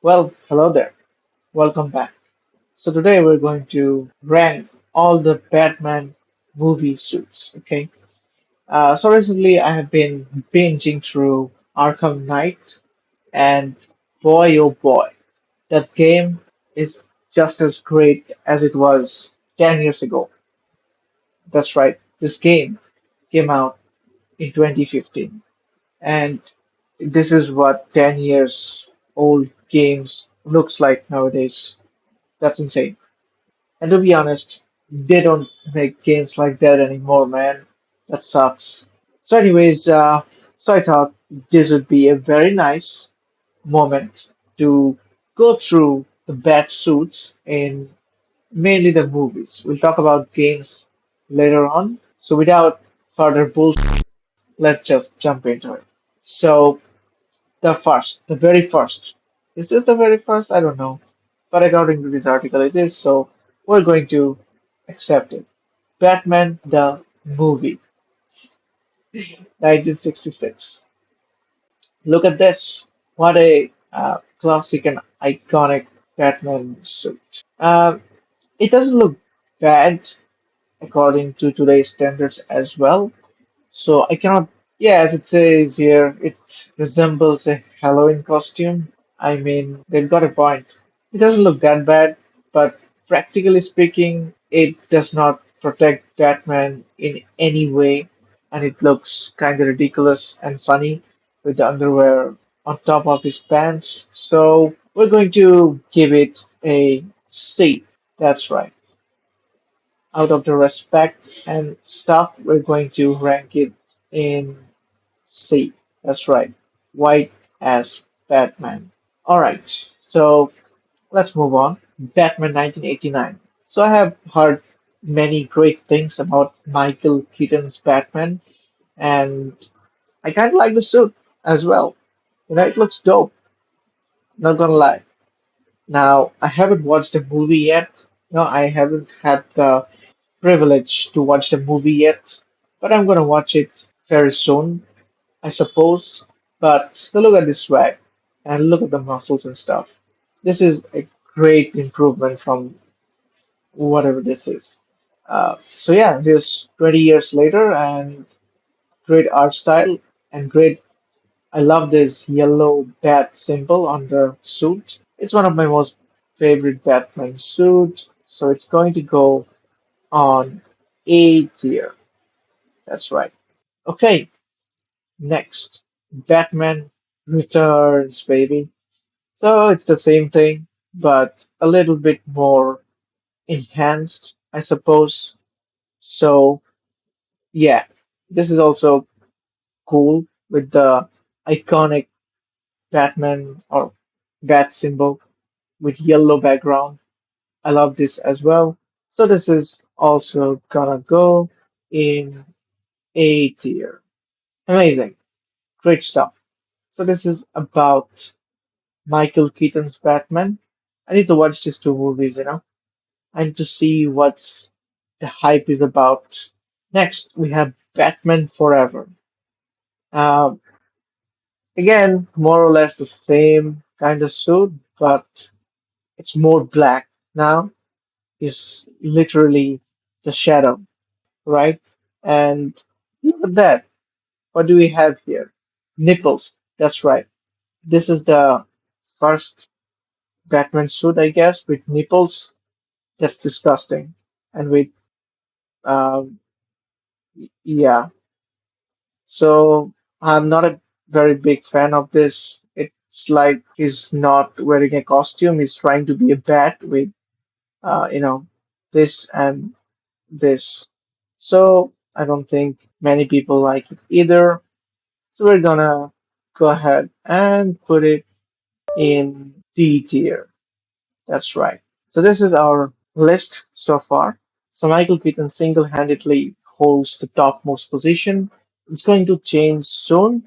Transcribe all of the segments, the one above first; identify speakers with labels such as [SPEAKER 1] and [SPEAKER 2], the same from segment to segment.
[SPEAKER 1] Well, hello there. Welcome back. So today we're going to rank all the Batman movie suits. Okay. So recently I have been binging through Arkham Knight, and boy oh boy, that game is just as great as it was 10 years ago. That's right. This game came out in 2015, and this is what 10 years old games looks like nowadays. That's insane. And to be honest, they don't make games like that anymore, man. That sucks. So I thought this would be a very nice moment to go through the bad suits in mainly the movies. We'll talk about games later on. So without further bullshit, let's just jump into it. So the very first. Is this the very first? I don't know. But according to this article, it is. So we're going to accept it. Batman the movie, 1966. Look at this. What a classic and iconic Batman suit. It doesn't look bad according to today's standards as well. So I cannot, yeah, as it says here, it resembles a Halloween costume. I mean, they've got a point. It doesn't look that bad, but practically speaking, it does not protect Batman in any way, and it looks kind of ridiculous and funny with the underwear on top of his pants. So we're going to give it a C. That's right. Out of the respect and stuff, we're going to rank it in C. That's right. White as Batman. Alright, so let's move on. Batman 1989. So I have heard many great things about Michael Keaton's Batman, and I kind of like the suit as well. It looks dope, not gonna lie. Now, I haven't watched the movie yet. No, I haven't had the privilege to watch the movie yet, but I'm gonna watch it very soon, I suppose. But look at this swag and look at the muscles and stuff. This is a great improvement from whatever this is. So yeah, here's 20 years later and great art style and great. I love this yellow bat symbol on the suit. It's one of my most favorite Batman suits, so it's going to go on A tier. That's right. Okay, next. Batman Returns, baby. So it's the same thing, but a little bit more enhanced, I suppose. So, yeah, this is also cool with the iconic Batman or bat symbol with yellow background. I love this as well. So, this is also gonna go in A tier. Amazing. Great stuff. So, this is about Michael Keaton's Batman. I need to watch these two movies, and to see what's the hype is about. Next, we have Batman Forever. Uh, Again, more or less the same kind of suit, but it's more black now. It's literally the shadow, right? And look at that. What do we have here? Nipples. That's right. This is the first Batman suit, I guess, with nipples. That's disgusting. And with, um, yeah. So I'm not a very big fan of this. It's like he's not wearing a costume. He's trying to be a bat with, you know, this and this. So I don't think many people like it either. So we're gonna go ahead and put it in D tier. That's right. So this is our list so far. So Michael Keaton single-handedly holds the topmost position. It's going to change soon,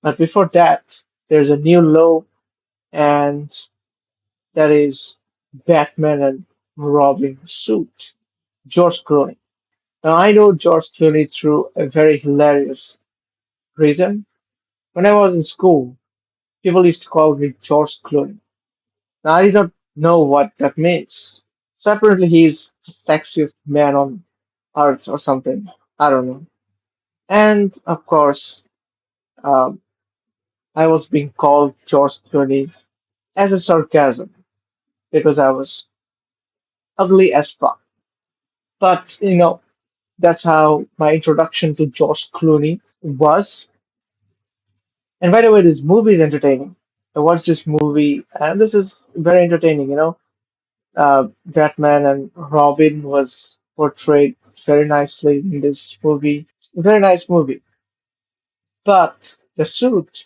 [SPEAKER 1] but before that, there's a new low, and that is Batman and Robin suit. George Clooney. Now I know George Clooney through a very hilarious reason. When I was in school, people used to call me George Clooney. Now, I don't know what that means. So apparently he's the sexiest man on earth or something. I don't know. And of course, um, I was being called George Clooney as a sarcasm because I was ugly as fuck. But that's how my introduction to George Clooney was. And by the way, this movie is entertaining. I watched this movie, and this is very entertaining. Batman and Robin was portrayed very nicely in this movie. Very nice movie, but the suit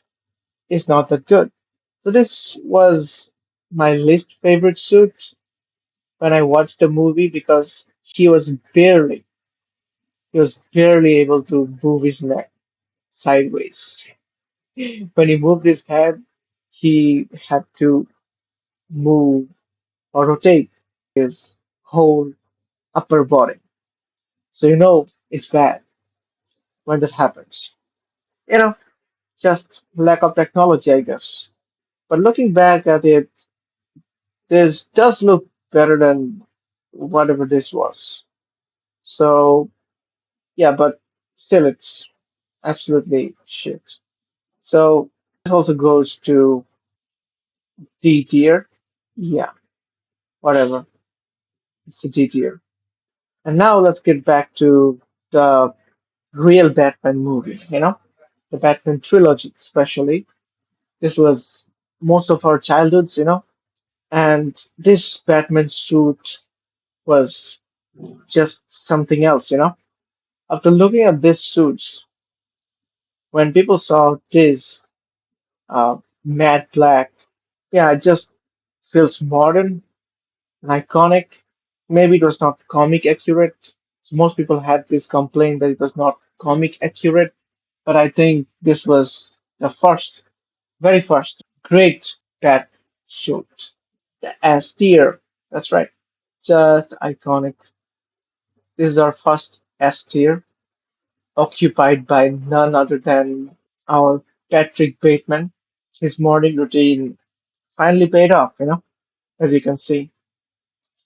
[SPEAKER 1] is not that good. So this was my least favorite suit when I watched the movie because he was barely able to move his neck sideways. When he moved his head, he had to move or rotate his whole upper body. So it's bad when that happens. You know, just lack of technology, I guess. But looking back at it, this does look better than whatever this was. So yeah, but still, it's absolutely shit. So this also goes to D tier. Yeah, whatever. It's a D tier. And now let's get back to the real Batman movie, the Batman trilogy, especially. This was most of our childhoods. And this Batman suit was just something else. After looking at these suits, when people saw this matte black, yeah, it just feels modern and iconic. Maybe it was not comic accurate. So most people had this complaint that it was not comic accurate, but I think this was the first, very first great Bat suit. The S tier. That's right. Just iconic. This is our first S tier, occupied by none other than our Patrick Bateman. His morning routine finally paid off. As you can see,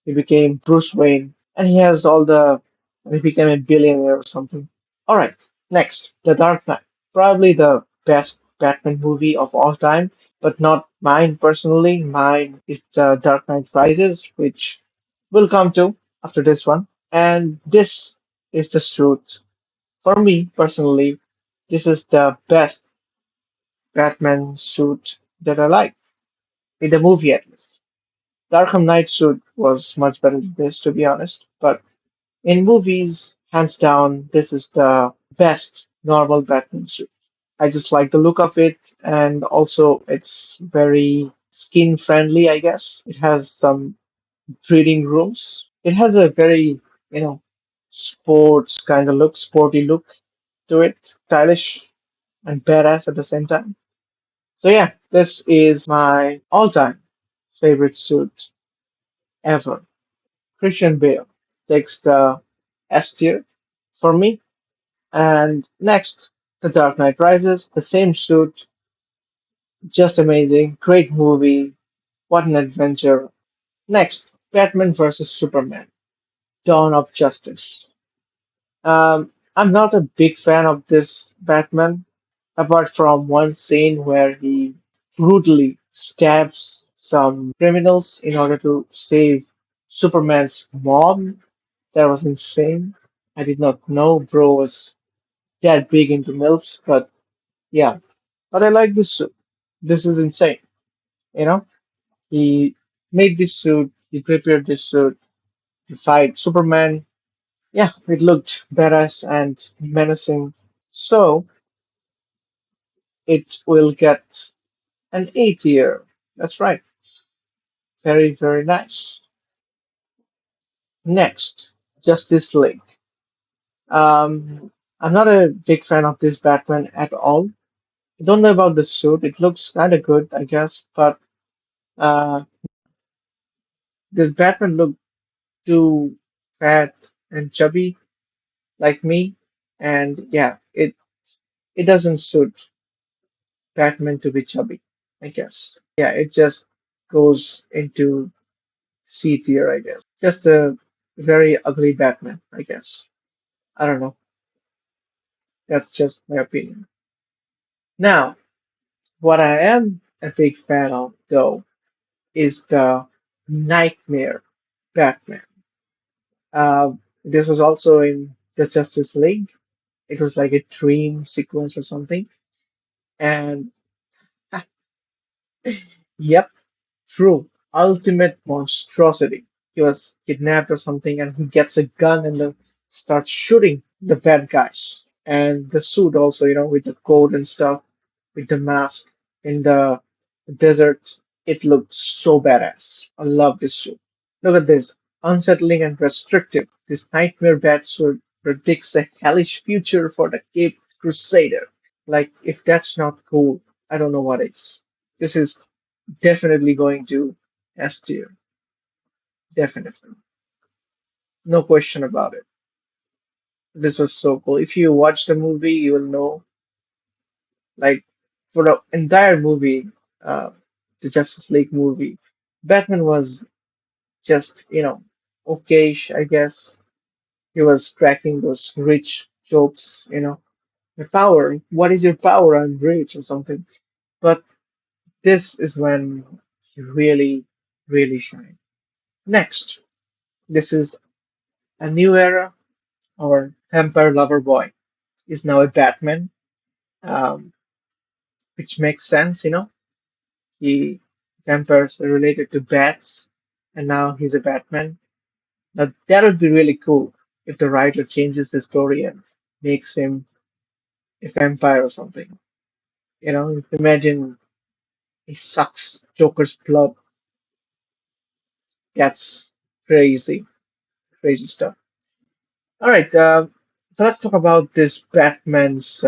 [SPEAKER 1] he became Bruce Wayne, and he became a billionaire or something. All right, next, The Dark Knight. Probably the best Batman movie of all time, but not mine personally. Mine is The Dark Knight Rises, which we'll come to after this one. And this is the suit. For me personally, this is the best Batman suit that I like, in the movie at least. The Arkham Knight suit was much better than this, to be honest. But in movies, hands down, this is the best normal Batman suit. I just like the look of it, and also it's very skin friendly, I guess. It has some breathing rooms. It has a very, you know, sports kind of look, sporty look to it, stylish and badass at the same time. So yeah, this is my all-time favorite suit ever. Christian Bale takes the S tier for me. And next, The Dark Knight Rises, the same suit, just amazing, great movie, what an adventure. Next, Batman vs Superman, Dawn of Justice. I'm not a big fan of this Batman, apart from one scene where he brutally stabs some criminals in order to save Superman's mom. That was insane. I did not know bro was that big into MILFs, but yeah. But I like this suit. This is insane. You know, he made this suit, he prepared this suit to fight Superman. Yeah, it looked badass and menacing. So it will get an A tier. That's right. Very, very nice. Next, Justice League. Um, I'm not a big fan of this Batman at all. I don't know about the suit. It looks kind of good, I guess, but uh, this Batman looked too fat and chubby like me, and yeah, it doesn't suit Batman to be chubby, I guess. Yeah, it just goes into C tier, I guess. Just a very ugly Batman, I guess. I don't know. That's just my opinion. Now, what I am a big fan of, though, is the Nightmare Batman. Uh, this was also in the Justice League. It was like a dream sequence or something. And yep, true. Ultimate monstrosity. He was kidnapped or something, and he gets a gun and then starts shooting the bad guys. And the suit also, with the coat and stuff, with the mask in the desert. It looked so badass. I love this suit. Look at this. Unsettling and restrictive. This nightmare bat suit predicts a hellish future for the Caped Crusader. Like, if that's not cool, I don't know what is. This is definitely going to S tier. Definitely. No question about it. This was so cool. If you watch the movie, you will know, like, for the entire movie, uh, the Justice League movie, Batman was just, okayish, I guess. He was cracking those rich jokes. The power, what is your power? I'm rich or something. But this is when he really, really shined. Next, this is a new era. Our vampire lover boy is now a Batman, um, which makes sense. He vampires are related to bats, and now he's a Batman. Now that would be really cool if the writer changes the story and makes him a vampire or something. Imagine he sucks Joker's blood. That's crazy, crazy stuff. All right, so let's talk about this Batman's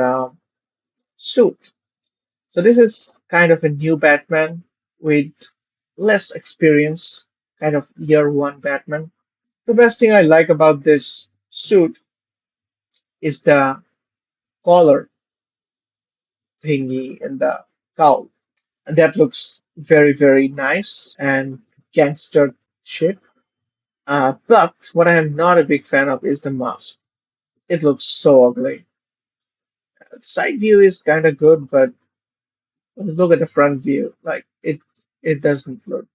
[SPEAKER 1] suit. So this is kind of a new Batman with less experience, kind of year one Batman. The best thing I like about this suit is the collar thingy and the cowl. That looks very, very nice and gangster shit. But what I am not a big fan of is the mask. It looks so ugly. The side view is kind of good, but look at the front view. Like it doesn't look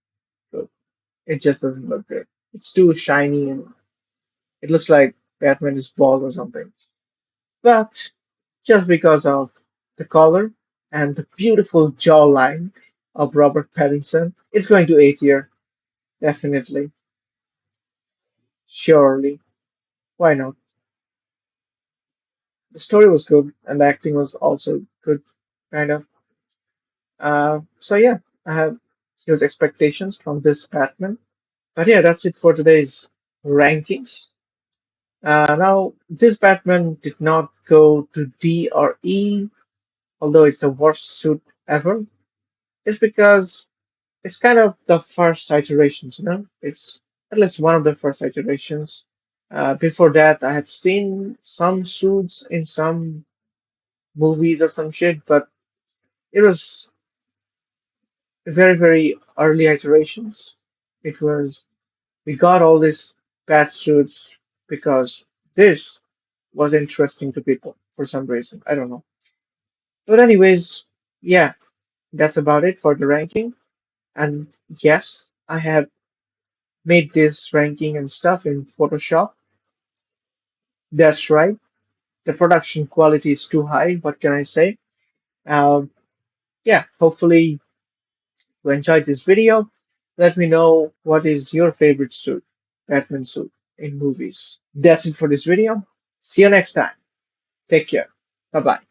[SPEAKER 1] good. It just doesn't look good. It's too shiny and it looks like Batman is bald or something. But just because of the color and the beautiful jawline of Robert Pattinson, it's going to A tier, definitely, surely. Why not? The story was good and the acting was also good, kind of. So yeah, I have huge expectations from this Batman. But yeah, that's it for today's rankings. Now, this Batman did not go to D or E, although it's the worst suit ever. It's because it's kind of the first iterations. It's at least one of the first iterations. Before that, I had seen some suits in some movies or some shit, but it was very, very early iterations. It was, we got all these bad suits because this was interesting to people for some reason. I don't know. But anyways, yeah, that's about it for the ranking. And yes, I have made this ranking and stuff in Photoshop. That's right. The production quality is too high. What can I say? Um, yeah, hopefully you enjoyed this video. Let me know what is your favorite suit, Batman suit in movies. That's it for this video. See you next time. Take care. Bye bye.